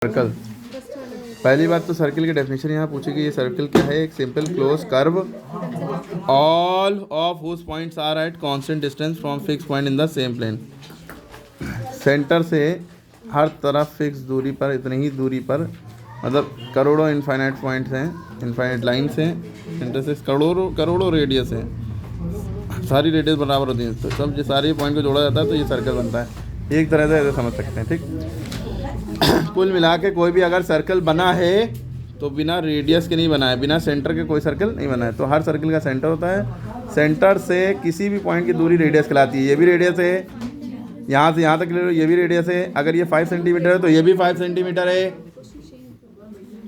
Circle. पहली बात तो सर्कल की डेफिनेशन यहाँ पूछी गई है। सर्कल क्या है? एक simple close curve all of whose points are at constant distance from fix point in the same plane. Centre से हर तरफ फिक्स दूरी पर, इतनी ही दूरी पर, मतलब करोड़ों इनफाइनाइट पॉइंट्स हैं, इनफाइनाइट लाइन्स हैं, सेंटर से करोड़ों करोड़ों रेडियस है, सारी रेडियस बराबर होती हैं, तो सब ये सारे पॉइंट को जोड़ा जाता है तो ये सर्कल बनता है। एक तरह से ऐसे समझ सकते हैं, ठीक। कुल मिला के कोई भी अगर सर्कल बना है तो बिना रेडियस के नहीं बना है, बिना सेंटर के कोई सर्कल नहीं बना है। तो हर सर्कल का सेंटर होता है, सेंटर से किसी भी पॉइंट की दूरी रेडियस कहलाती है। ये भी रेडियस है, यहाँ से यहाँ तक ले लो, ये भी रेडियस है। अगर ये 5 सेंटीमीटर है तो ये भी 5 सेंटीमीटर है।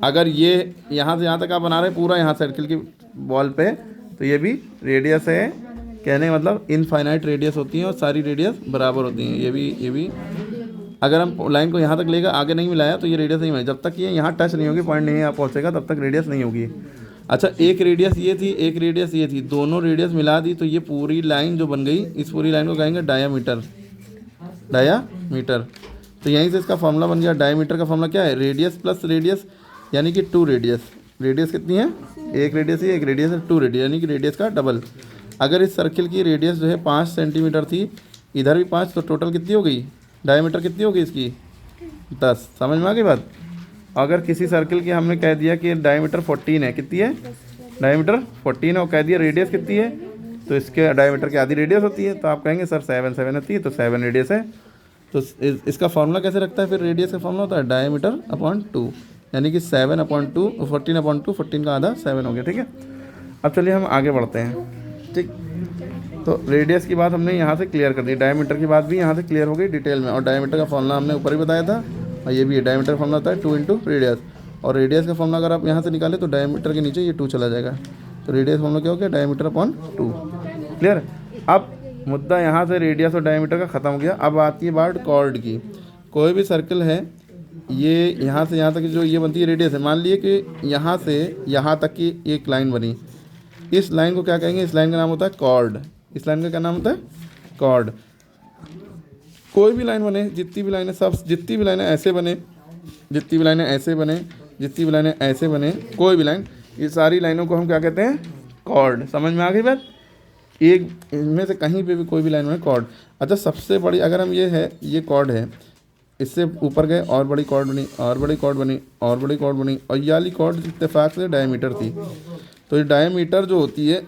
अगर ये यहाँ से यहाँ तक आप बना रहे हैं पूरा यहाँ सर्कल की बॉल पे, तो ये भी रेडियस है। कहने का मतलब इनफाइनाइट रेडियस होती हैं और सारी रेडियस बराबर होती हैं। ये भी अगर हम लाइन को यहाँ तक लेकर आगे नहीं मिलाया तो ये रेडियस नहीं बनी। जब तक ये यहाँ टच नहीं होगी, पॉइंट नहीं यहाँ पहुँचेगा, तब तक रेडियस नहीं होगी। अच्छा, एक रेडियस ये थी, एक रेडियस ये थी, दोनों रेडियस मिला दी तो ये पूरी लाइन जो बन गई, इस पूरी लाइन को कहेंगे डायामीटर। डायामीटर, तो यहीं से इसका फॉर्मूला बन गया। डायामीटर का फॉर्मूला क्या है? रेडियस प्लस रेडियस, यानी कि 2 रेडियस। रेडियस कितनी है? एक रेडियस ही, एक रेडियस है 2 रेडियस, यानी कि रेडियस का डबल। अगर इस सर्किल की रेडियस जो है 5 सेंटीमीटर थी, इधर भी 5, तो टोटल कितनी हो गई? डायमीटर कितनी होगी इसकी? 10। समझ में आ गई बात? अगर किसी सर्किल की हमने कह दिया कि डायमीटर 14 है, कितनी है? डायमीटर 14 है, और कह दिया रेडियस कितनी है, तो इसके डायमीटर की आधी रेडियस होती है, तो आप कहेंगे सर 7 होती है, तो 7 रेडियस है। तो इसका फार्मूला कैसे रखता है फिर? रेडियस का फार्मूला होता है डायमीटर अपॉन 2, यानी कि 7/2, 14/2, 14 का आधा 7 हो गया, ठीक है। अब चलिए हम आगे बढ़ते हैं, ठीक। तो रेडियस की बात हमने यहाँ से क्लियर कर दी, डायमीटर की बात भी यहाँ से क्लियर हो गई डिटेल में। और डायमीटर का फॉर्मूला हमने ऊपर ही बताया था, और ये भी है, डायमीटर फॉर्मूला होता है 2 इंटू रेडियस। और रेडियस का फॉर्मूला अगर आप यहाँ से निकालें तो डायमीटर के नीचे ये 2 चला जाएगा, तो रेडियस फॉर्मूला क्या हो गया? Diameter upon 2। क्लियर? अब मुद्दा यहाँ से रेडियस और डायमीटर का ख़त्म हो गया। अब आती है बात कॉर्ड की। कोई भी सर्कल है, ये यहाँ से यहाँ तक जो ये बनती है रेडियस है, मान लिए कि यहाँ से यहाँ तक की एक लाइन बनी, इस लाइन को क्या कहेंगे? इस लाइन का नाम होता है कॉर्ड। इस लाइन का क्या नाम होता है? कॉर्ड। कोई भी लाइन बने, जितनी भी लाइनें, सब जितनी भी लाइनें ऐसे बने, जितनी भी लाइनें ऐसे बने, जितनी भी लाइनें ऐसे बने, कोई भी लाइन, ये सारी लाइनों को हम क्या कहते हैं? कॉर्ड। समझ में आ गई बात? एक इनमें से कहीं पे भी कोई भी लाइन बने, कॉर्ड। अच्छा, सबसे बड़ी अगर हम ये है, ये कॉर्ड है, इससे ऊपर गए और बड़ी कॉर्ड बनी, और बड़ी कॉर्ड बनी, और बड़ी कॉर्ड बनी, और ये वाली कॉर्ड इत्तेफाक से डायमीटर थी। तो ये डायमीटर जो होती है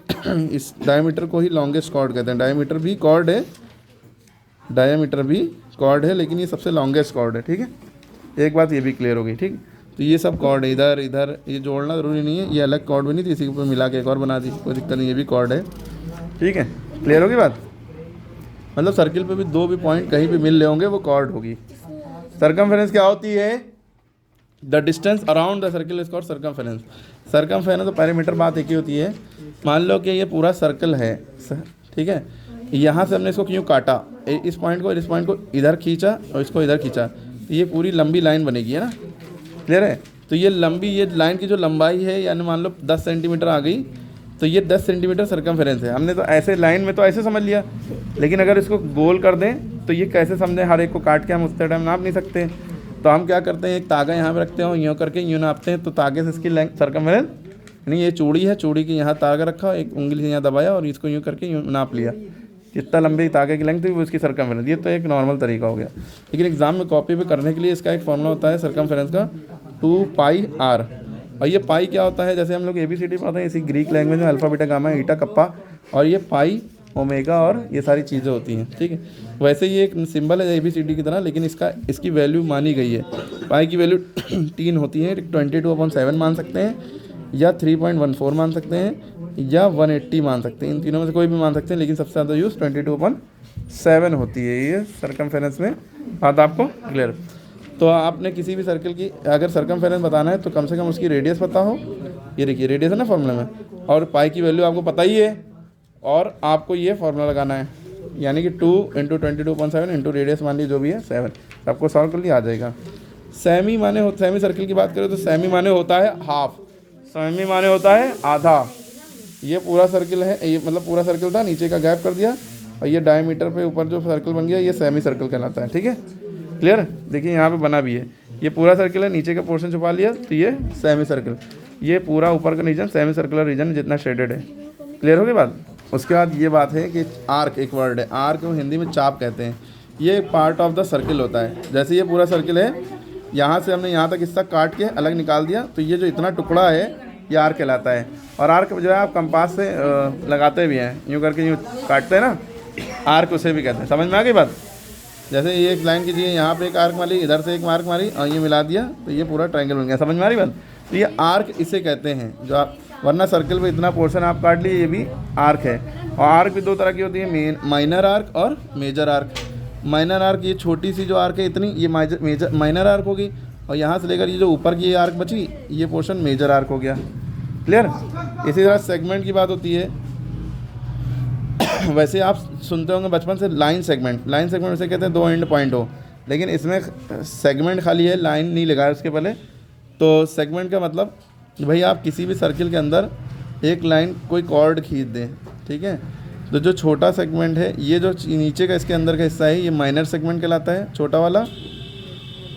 इस डायमीटर को ही लॉन्गेस्ट कॉर्ड कहते हैं। डायमीटर भी कॉर्ड है, डायमीटर भी कॉर्ड है, लेकिन ये सबसे लॉन्गेस्ट कॉर्ड है, ठीक है। एक बात ये भी क्लियर हो गई, ठीक। तो ये सब कॉर्ड है, इधर इधर ये जोड़ना ज़रूरी नहीं है, ये अलग कॉर्ड बनी थी, इसी के ऊपर मिला के एक और बना दी, कोई दिक्कत नहीं, ये भी कॉर्ड है, ठीक है। क्लियर होगी बात? मतलब सर्किल पे भी 2 भी पॉइंट कहीं भी मिल रहे होंगे, वो कॉर्ड होगी। सर्कमफेरेंस क्या होती है? The distance around the circle is called circumference. Circumference तो पैरामीटर बात एक ही होती है। मान लो कि ये पूरा सर्कल है, ठीक है, यहाँ से हमने इसको क्यों काटा, इस पॉइंट को, इस पॉइंट को इधर खींचा और इसको इधर खींचा, तो ये पूरी लंबी लाइन बनेगी, है ना? क्लियर है? तो ये लंबी, ये लाइन की जो लंबाई है, यानी मान लो 10 सेंटीमीटर आ गई, तो ये 10 सेंटीमीटर सर्कमफेरेंस है। हमने तो ऐसे लाइन में तो ऐसे समझ लिया, लेकिन अगर इसको गोल कर दें तो ये कैसे समझें? हर एक को काट के हम उस टाइम नाप नहीं सकते, तो हम क्या करते हैं, एक तागा यहाँ पे रखते हैं, यूँ करके यूँ नापते हैं, तो तागे से इसकी लेंथ सर्कमफेरेंस, नहीं ये चूड़ी है, चूड़ी की यहाँ तागा रखा, एक उंगली से यहाँ दबाया और इसको यूँ करके यूँ नाप लिया, जितना लंबी तागे की लेंथ थी वो इसकी सर्कमफेरेंस। ये तो एक नॉर्मल तरीका हो गया, लेकिन एग्जाम में कॉपी पे करने के लिए इसका एक फॉर्मूला होता है सर्कमफेरेंस का, 2πr। और ये पाई क्या होता है? जैसे हम लोग ABCD पढ़ते हैं, इसी ग्रीक लैंग्वेज में अल्फा बीटा गामा ईटा कप्पा, और ये पाई ओमेगा और ये सारी चीज़ें होती हैं, ठीक है। वैसे ये एक सिंबल है ABCD की तरह, लेकिन इसकी वैल्यू मानी गई है। पाई की वैल्यू 3 होती है, 22/7 मान सकते हैं, या 3.14 मान सकते हैं, या 180 मान सकते हैं। इन तीनों में से कोई भी मान सकते हैं, लेकिन सबसे ज़्यादा यूज़ 22/7 होती है ये सर्कमफेरेंस में। बात आपको क्लियर? तो आपने किसी भी सर्कल की अगर सर्कमफेरेंस बताना है तो कम से कम उसकी रेडियस पता हो। ये देखिए रेडियस है ना फॉर्मूला में, और पाई की वैल्यू आपको पता ही है, और आपको ये फार्मूला लगाना है, यानी कि 2 इंटू 22/7 इंटू रेडियस मान लीजिए जो भी है 7, आपको सॉल्व कर लिया आ जाएगा। सेमी माने सेमी सर्कल की बात करें तो सेमी माने होता है हाफ, सेमी माने होता है आधा। ये पूरा सर्कल है, ये मतलब पूरा सर्कल था, नीचे का गैप कर दिया, और ये डायमीटर पे ऊपर जो सर्कल बन गया, ये सेमी सर्कल कहलाता है, ठीक है। क्लियर? देखिए यहाँ पे बना भी है, ये पूरा सर्किल है, नीचे का पोर्शन छुपा लिया तो ये सेमी सर्किल, ये पूरा ऊपर का रीजन सेमी सर्कुलर रीजन जितना शेडेड है। क्लियर हो गई बात। उसके बाद ये बात है कि आर्क एक वर्ड है, आर्क को हिंदी में चाप कहते हैं। ये पार्ट ऑफ द सर्किल होता है। जैसे ये पूरा सर्किल है, यहाँ से हमने यहाँ तक हिस्सा काट के अलग निकाल दिया तो ये जो इतना टुकड़ा है ये आर्क कहलाता है। और आर्क जो है आप कंपास से लगाते भी हैं, यूँ करके यूँ काटते हैं ना, आर्क उसे भी कहते हैं। समझ में आ गई बात। जैसे ये एक लाइन कीजिए, यहाँ पे एक आर्क मारी, इधर से एक मार्क मारी और ये मिला दिया तो ये पूरा ट्रायंगल बन गया। समझ में आ रही बात। तो ये आर्क इसे कहते हैं जो आप, वरना सर्किल पे इतना पोर्शन आप काट लिए ये भी आर्क है। और आर्क भी दो तरह की होती है, माइनर आर्क और मेजर आर्क। माइनर आर्क ये छोटी सी जो आर्क है इतनी, ये माइनर आर्क होगी। और यहाँ से लेकर ये जो ऊपर की आर्क बची ये पोर्शन मेजर आर्क हो गया। क्लियर। इसी तरह सेगमेंट की बात होती है। वैसे आप सुनते होंगे बचपन से लाइन सेगमेंट, लाइन सेगमेंट उसे कहते हैं दो एंड पॉइंट हो, लेकिन इसमें सेगमेंट खाली है, लाइन नहीं लगाया उसके पहले। तो सेगमेंट का मतलब भाई आप किसी भी सर्किल के अंदर एक लाइन कोई कॉर्ड खींच दें, ठीक है। तो जो छोटा सेगमेंट है, ये जो नीचे का इसके अंदर का हिस्सा है, ये माइनर सेगमेंट कहलाता है, छोटा वाला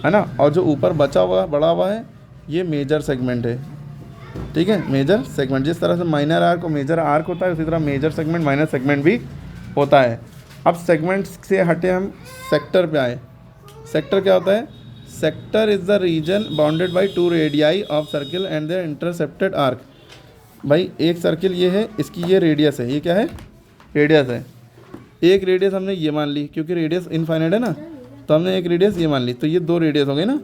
है ना। और जो ऊपर बचा हुआ बड़ा हुआ है ये मेजर सेगमेंट है, ठीक है, मेजर सेगमेंट। जिस तरह से माइनर आर्क और मेजर आर्क होता है उसी तरह मेजर सेगमेंट माइनर सेगमेंट भी होता है। अब सेगमेंट्स से हटे हम सेक्टर पे आए। सेक्टर क्या होता है? Sector is the region bounded by two radii of circle and their intercepted arc. भाई एक सर्किल ये है, इसकी ये रेडियस है, ये क्या है? रेडियस है। एक रेडियस हमने ये मान ली क्योंकि रेडियस इनफाइनाइट है ना, तो हमने एक रेडियस ये मान ली, तो ये दो रेडियस हो गए ना।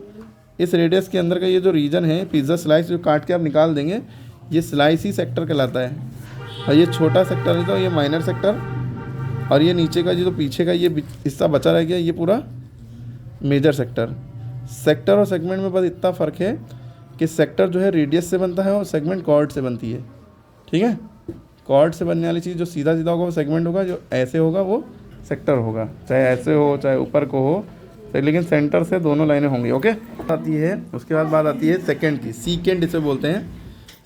इस रेडियस के अंदर का ये जो रीजन है, पिज़्ज़ा स्लाइस जो काट के आप निकाल देंगे, ये स्लाइस ही सेक्टर कहलाता है। और ये छोटा सेक्टर है तो ये माइनर सेक्टर, और ये नीचे का जो पीछे का ये हिस्सा बचा रह गया ये पूरा मेजर सेक्टर। सेक्टर और सेगमेंट में बस इतना फ़र्क है कि सेक्टर जो है रेडियस से बनता है और सेगमेंट कॉर्ड से बनती है, ठीक है। कॉर्ड से बनने वाली चीज़ जो सीधा सीधा होगा वो सेगमेंट होगा, जो ऐसे होगा वो सेक्टर होगा, चाहे ऐसे हो चाहे ऊपर को हो, लेकिन सेंटर से दोनों लाइनें होंगी। ओके आती है। उसके बाद बात आती है सेकंड की, सीकेंड इसे बोलते हैं।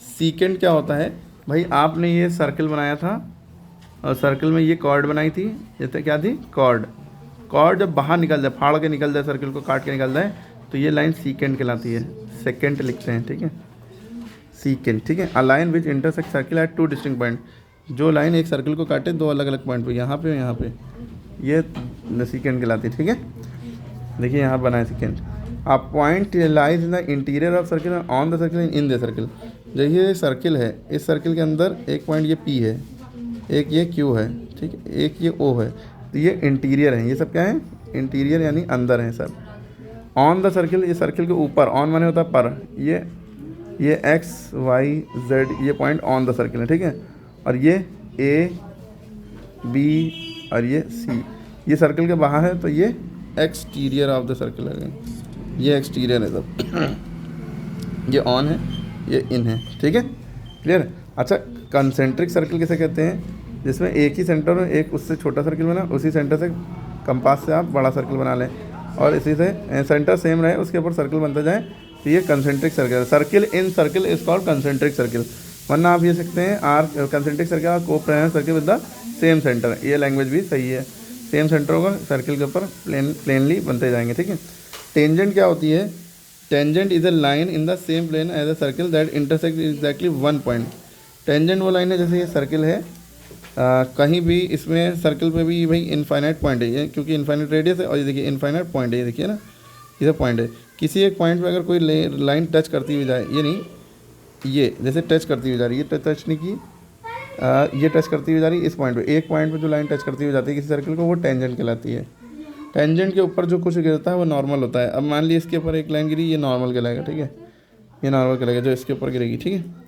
सीकेंड क्या होता है? भाई आपने ये सर्किल बनाया था और सर्किल में ये कॉर्ड बनाई थी, जैसे क्या थी? कॉर्ड। कॉर्ड जब बाहर निकल जाए, फाड़ के निकल जाए, सर्किल को काट के निकल जाए, तो ये लाइन सीकेंड कहलाती है। सेकेंड लिखते हैं, ठीक है, सीकेंड, ठीक है। A line which intersect circle eight two distinct point. जो लाइन एक सर्किल को काटे दो अलग अलग पॉइंट पे, यहाँ पे यहाँ पे, ये सीकेंड कहलाती है, ठीक है। देखिए यहाँ बना है second. A point lies in the interior of circle on the circle in the circle. देखिए सर्किल है, इस सर्किल के अंदर एक पॉइंट ये P है, एक ये Q है, ठीक है, एक ये O है, तो ये इंटीरियर है। ये सब क्या है? इंटीरियर यानी अंदर है सब। ऑन द सर्किल, ये सर्किल के ऊपर, ऑन माने होता है पर, ये X Y Z ये पॉइंट ऑन द सर्किल है, ठीक है। और ये A B और ये C ये सर्किल के बाहर है, तो ये एक्सटीरियर ऑफ द सर्किल है, ये एक्सटीरियर है सब। ये ऑन है, ये इन है, ठीक है, क्लियर। अच्छा, कंसेंट्रिक सर्किल किसे कहते हैं? जिसमें एक ही सेंटर में एक उससे छोटा सर्किल बना, उसी सेंटर से कंपास से आप बड़ा सर्किल बना लें और इसी से सेंटर सेम रहे, उसके ऊपर सर्किल बनता जाए, तो ये concentric circle. Circle in circle is called concentric circle. वरना आप ये सकते हैं आर कंसेंट्रिक सर्किल और coplanar circle with the same centre. ये लैंग्वेज भी सही है, सेम सेंटर होगा, सर्किल के ऊपर प्लेनली बनते जाएंगे, ठीक है। टेंजेंट क्या होती है? Tangent is a line in the same plane as a circle that intersect exactly one point. Tangent वो लाइन है, जैसे ये सर्किल है, कहीं भी इसमें सर्किल पे भी भाई इनफाइनाइट पॉइंट है ये, क्योंकि इनफाइनाइट रेडियस है, और ये देखिए इनफाइनाइट पॉइंट है, ये देखिए ना, ये पॉइंट है। किसी एक पॉइंट पे अगर कोई लाइन टच करती हुई जाए, ये नहीं, ये जैसे टच करती हुई जा रही है, ये टच नहीं की, ये टच करती हुई जा रही है इस पॉइंट पे, एक पॉइंट पे जो लाइन टच करती हुई जाती है किसी सर्किल को, वो टेंजेंट कहलाती है। टेंजेंट के ऊपर जो कुछ गिरता है वो नॉर्मल होता है। अब मान लीजिए इसके ऊपर एक लाइन गिरी, ये नॉर्मल कहलाएगा, ठीक है, ये नॉर्मल कहलाएगा जो इसके ऊपर गिरेगी, ठीक है।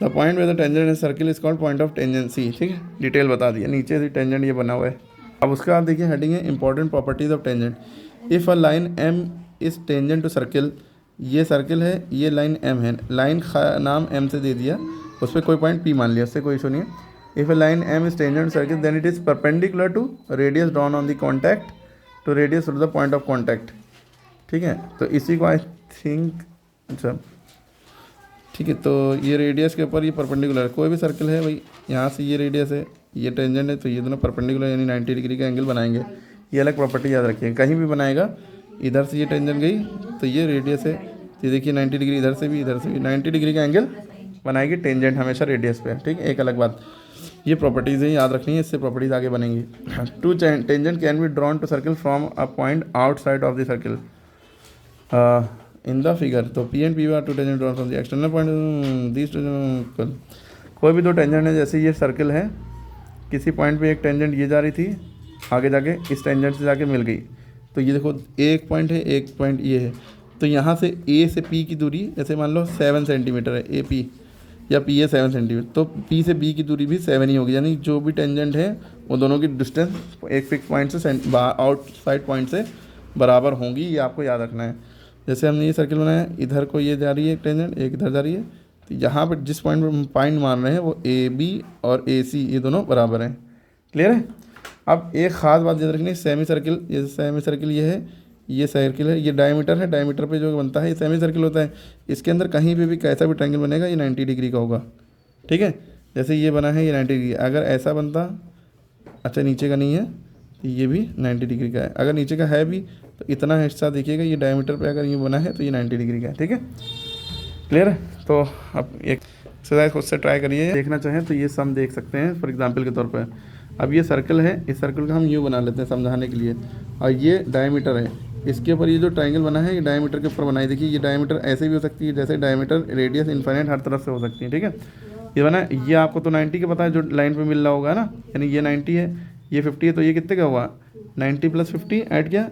The point with the tangent in circle is called point of tangency, ठीक है, डिटेल बता दिया, नीचे से टेंजेंट ये बना हुआ है। अब उसके बाद देखिए हेडिंग है important properties of tangent. If a line M is tangent to circle, ये सर्किल है, ये लाइन M है, लाइन नाम M से दे दिया, उस पर कोई पॉइंट P मान लिया, उससे कोई इशू नहीं है। If a line M is tangent to circle, then it is perpendicular to radius drawn on the contact to radius through the point of contact, ठीक है। तो इसी को आई थिंक, अच्छा ठीक है, तो ये रेडियस के ऊपर ये परपेंडिकुलर, कोई भी सर्किल है भाई, यहाँ से ये रेडियस है, ये टेंजेंट है, तो ये दोनों परपेंडिकुलर यानी 90 डिग्री का एंगल बनाएंगे। ये अलग प्रॉपर्टी याद रखिए, कहीं भी बनाएगा, इधर से ये टेंजेंट गई तो तो ये रेडियस है, ये देखिए 90 डिग्री इधर से भी 90 डिग्री का एंगल बनाएगी टेंजेंट हमेशा रेडियस पे, ठीक है। एक अलग बात, ये प्रॉपर्टीज़ है याद रखनी है, इससे प्रॉपर्टीज़ आगे बनेंगी। Two tangent can be drawn to circle from a point outside of the circle in the figure. तो P and P R two tangent drawn from the external point this. कोई भी दो टेंजेंट है, जैसे ये circle है, किसी point पे एक टेंजेंट ये जा रही थी, आगे जाके इस टेंजेंट से जाके मिल गई, तो ये देखो एक पॉइंट है, एक पॉइंट ये है, तो यहाँ से ए से पी की दूरी जैसे मान लो 7 सेंटीमीटर है ए पी, या पी है 7 सेंटीमीटर, तो पी से बी की दूरी भी 7 ही होगी, यानी जो भी टेंजेंट है वो दोनों की डिस्टेंस एक फिक्स पॉइंट से आउटसाइड पॉइंट से बराबर होंगी, ये आपको याद रखना है। जैसे हमने ये सर्कल बनाया, इधर को ये जा रही है एक टेंजेंट, एक इधर जा रही है, तो यहाँ पर जिस पॉइंट पर पॉइंट मार रहे हैं वो ए बी और ए सी ये दोनों बराबर हैं। क्लियर है। अब एक ख़ास बात याद रखनी है, सेमी सर्किल, ये सेमी सर्किल ये है, ये सर्किल है, ये डायमीटर है, डायमीटर पे जो बनता है ये सेमी सर्किल होता है। इसके अंदर कहीं पे भी कैसा भी ट्रायंगल बनेगा ये 90 डिग्री का होगा, ठीक है। जैसे ये बना है ये 90 डिग्री, अगर ऐसा बनता, अच्छा नीचे का नहीं है, तो ये भी 90 डिग्री का है। अगर नीचे का है भी तो इतना हिस्सा देखिएगा, ये डायमीटर पे अगर ये बना है तो ये 90 डिग्री का है, ठीक है। क्लियर है। तो अब एक एक्सरसाइज खुद से ट्राई करिए, देखना चाहें तो ये सम देख सकते हैं फॉर एग्जांपल के तौर पर। अब ये सर्कल है, इस सर्कल का हम यूँ बना लेते हैं समझाने के लिए, और ये डायमीटर है, इसके ऊपर ये जो ट्रायंगल बना है ये डायमीटर के ऊपर बनाई। देखिए ये डायमीटर ऐसे भी हो सकती है, जैसे डायमीटर रेडियस इन्फिनिट हर तरफ से हो सकती है, ठीक है। ये बना, ये आपको तो 90 का पता है जो लाइन पे मिल रहा होगा ना, यानी ये 90 है, ये 50 है, तो ये कितने का हुआ 90 + 50 ऐड किया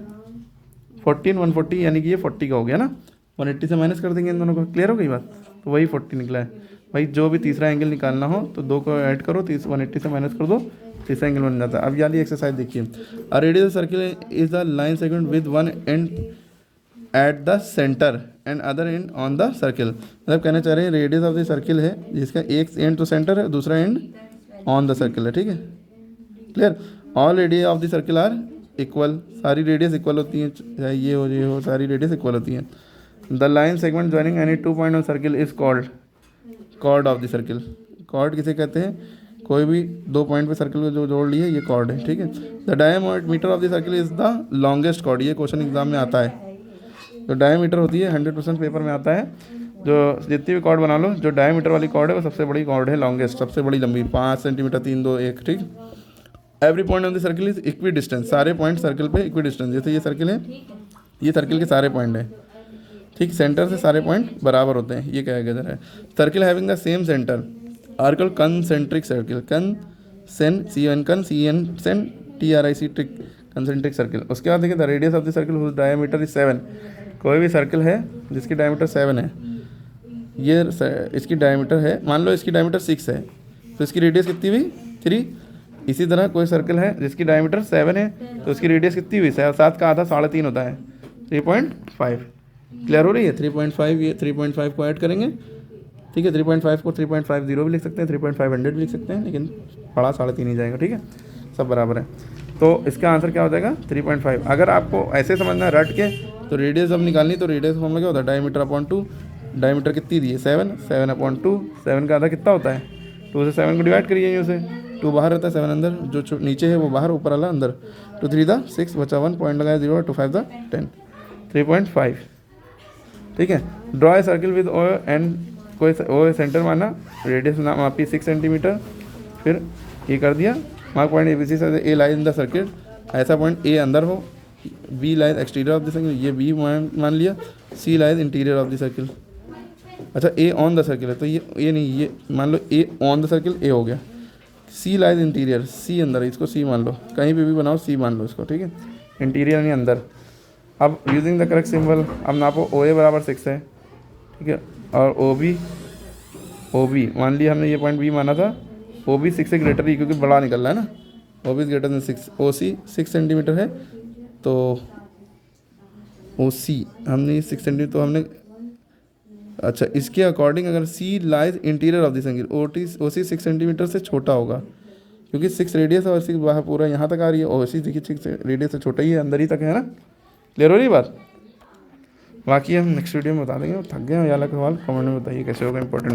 14 140, यानी कि ये 40 का हो गया ना। 180 से माइनस कर देंगे इन दोनों को। क्लियर हो गई बात, तो वही 40 निकला है। भाई जो भी तीसरा एंगल निकालना हो तो 2 को ऐड करो, 180 से माइनस कर दो, तीसरा एंगल बन जाता है। अब यानी एक्सरसाइज देखिए, a radius circle is the line segment with one and at the centre and other and on the circle. मतलब कहना चाह रहे हैं रेडियस ऑफ द सर्किल है जिसका एक एंड तो सेंटर है, दूसरा एंड ऑन द सर्किल है, ठीक है। Clear. All radius of the circle are equal, सारी रेडियस इक्वल होती हैं, चाहे ये हो सारी रेडियस इक्वल होती हैं। The line segment joining any 2 point on circle is called chord of the circle. Chord किसे कहते हैं, कोई भी 2 पॉइंट पे सर्किल को जो जोड़ लिए ये कॉर्ड है, ठीक है। The diameter of the circle is the longest chord, ये क्वेश्चन एग्जाम में आता है। जो डायमीटर होती है 100% पेपर में आता है, जो जितनी भी कॉर्ड बना लो, जो डायमीटर वाली कॉर्ड है वो सबसे बड़ी कॉर्ड है, लॉन्गेस्ट, सबसे बड़ी लंबी 5 सेंटीमीटर 3 2 1, ठीक। Every point on the circle is equi distance, सारे पॉइंट सर्किल पे इक्वी डिस्टेंस, जैसे ये सर्किल है, ये सर्किल के सारे पॉइंट हैं, ठीक, सेंटर से सारे पॉइंट बराबर होते हैं, ये क्या है। Circle having the same centre are called concentric circle, concentric circle. उसके बाद देखिए the radius of the circle whose diameter is 7। कोई भी सर्किल है जिसकी डायमीटर 7 है, ये इसकी डायमीटर है, मान लो इसकी डायमीटर 6 है, तो इसकी रेडियस कितनी हुई 3। इसी तरह कोई सर्किल है जिसकी डायमीटर 7 है, तो उसकी रेडियस कितनी हुई 7 का आधा 3.5 होता है, 3.5। क्लियर हो रही है। 3.5, ये 3.5 को ऐड करेंगे, ठीक है। 3.5 को 3.50 भी लिख सकते हैं, 3.500 भी लिख सकते हैं, लेकिन बड़ा 3.5 ही जाएगा, ठीक है, सब बराबर है। तो इसका आंसर क्या हो जाएगा 3.5। अगर आपको ऐसे समझना है रट के, तो रेडियस जब निकालनी तो रेडियस फॉर्मूला क्या होता है, डायमीटर अपॉन 2। डायमीटर कितनी दी है 7/2, 7 का आधा कितना होता है 2 से 7 को डिवाइड करिए, यूँ से 2 बाहर रहता है 7 अंदर, जो नीचे है वो बाहर, ऊपर वाला अंदर। 2 3 द 6 बचा 1 पॉइंट लगाया 0, 2 5 द 10, 3.5, ठीक है। Draw a circle with O and, कोई ओ सेंटर माना, रेडियस मापी 6 सेंटीमीटर, फिर ये कर दिया mark point A B C से A lies in the circuit, ऐसा पॉइंट ए अंदर हो, B lies exterior of the circle, ये बी मान लिया, C lies interior of the circle. अच्छा ए ऑन द सर्किल है, तो ये नहीं, ये मान लो ए ऑन द सर्किल ए हो गया, सी लाइज इंटीरियर, सी अंदर है, इसको सी मान लो, कहीं पे भी बनाओ सी मान लो इसको, ठीक है। इंटीरियर यानी अंदर। अब यूजिंग द करेक्ट सिंबल, अब नापो ओ ए बराबर 6 है, ठीक है, और ओ बी मान लिया हमने, ये पॉइंट बी माना था, ओ बी 6 से ग्रेटर ही, क्योंकि बड़ा निकल रहा है ना, O B greater than 6, O C 6 centimetre है, तो ओ सी हमने 6 सेंटीमीटर, तो हमने, अच्छा इसके अकॉर्डिंग अगर C lies interior of the circle, O C 6 centimetre से छोटा होगा, क्योंकि 6 रेडियस और 6 बाहर पूरा यहाँ तक आ रही है, ओ सी देखिए 6 रेडियस से छोटा ही है, अंदर ही तक है ना। क्लियर हो रही बात। बाकी हम नेक्स्ट वीडियो में बता देंगे। थक गए हो या अलग सवाल कमेंट में बताइए कैसे होगा इंपॉर्टेंट।